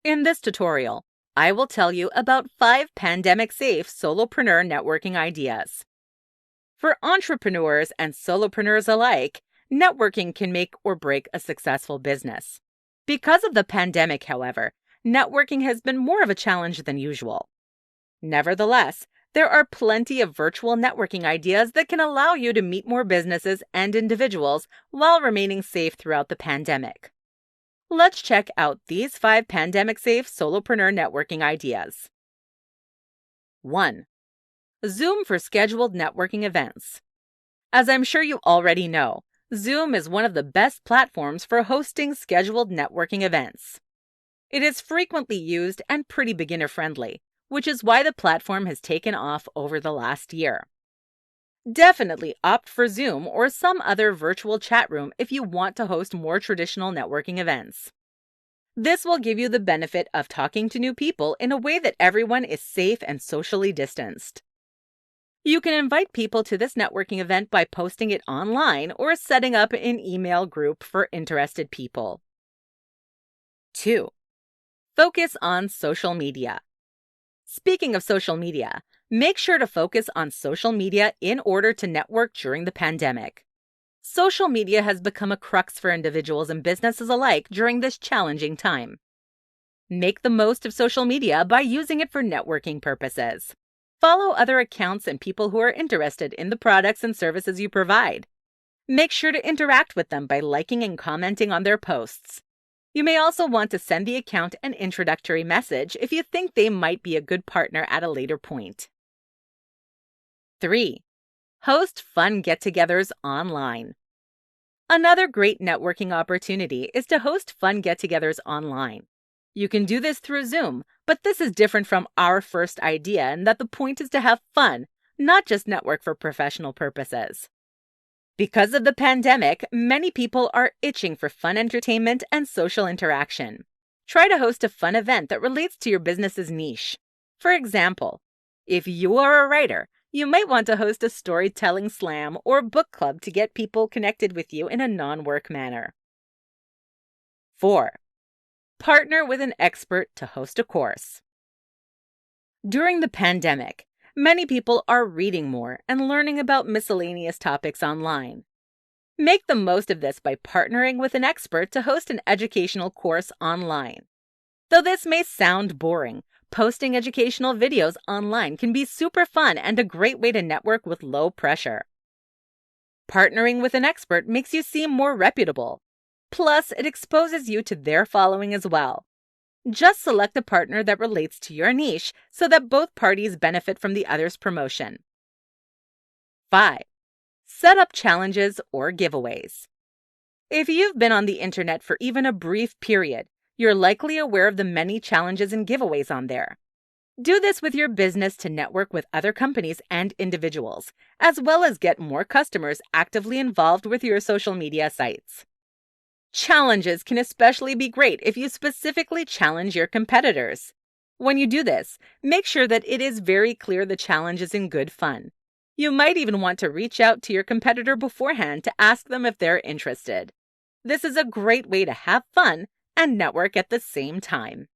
In this tutorial, I will tell you about 5 pandemic-safe solopreneur networking ideas. For entrepreneurs and solopreneurs alike, networking can make or break a successful business. Because of the pandemic, however, networking has been more of a challenge than usual. Nevertheless, there are plenty of virtual networking ideas that can allow you to meet more businesses and individuals while remaining safe throughout the pandemic. Let's check out these 5 pandemic-safe solopreneur networking ideas. 1. Zoom for scheduled networking events. As I'm sure you already know, Zoom is one of the best platforms for hosting scheduled networking events. It is frequently used and pretty beginner-friendly, which is why the platform has taken off over the last year. Definitely opt for Zoom or some other virtual chat room if you want to host more traditional networking events. This will give you the benefit of talking to new people in a way that everyone is safe and socially distanced. You can invite people to this networking event by posting it online or setting up an email group for interested people. 2. Focus on social media. Speaking of social media, make sure to focus on social media in order to network during the pandemic. Social media has become a crux for individuals and businesses alike during this challenging time. Make the most of social media by using it for networking purposes. Follow other accounts and people who are interested in the products and services you provide. Make sure to interact with them by liking and commenting on their posts. You may also want to send the account an introductory message if you think they might be a good partner at a later point. 3. Host fun get-togethers online. Another great networking opportunity is to host fun get-togethers online. You can do this through Zoom, but this is different from our first idea in that the point is to have fun, not just network for professional purposes. Because of the pandemic, many people are itching for fun entertainment and social interaction. Try to host a fun event that relates to your business's niche. For example, if you are a writer, you might want to host a storytelling slam or book club to get people connected with you in a non-work manner. 4. Partner with an expert to host a course. During the pandemic, many people are reading more and learning about miscellaneous topics online. Make the most of this by partnering with an expert to host an educational course online. Though this may sound boring, posting educational videos online can be super fun and a great way to network with low pressure. Partnering with an expert makes you seem more reputable. Plus, it exposes you to their following as well. Just select a partner that relates to your niche so that both parties benefit from the other's promotion. 5. Set up challenges or giveaways. If you've been on the internet for even a brief period, you're likely aware of the many challenges and giveaways on there. Do this with your business to network with other companies and individuals, as well as get more customers actively involved with your social media sites. Challenges can especially be great if you specifically challenge your competitors. When you do this, make sure that it is very clear the challenge is in good fun. You might even want to reach out to your competitor beforehand to ask them if they're interested. This is a great way to have fun and network at the same time.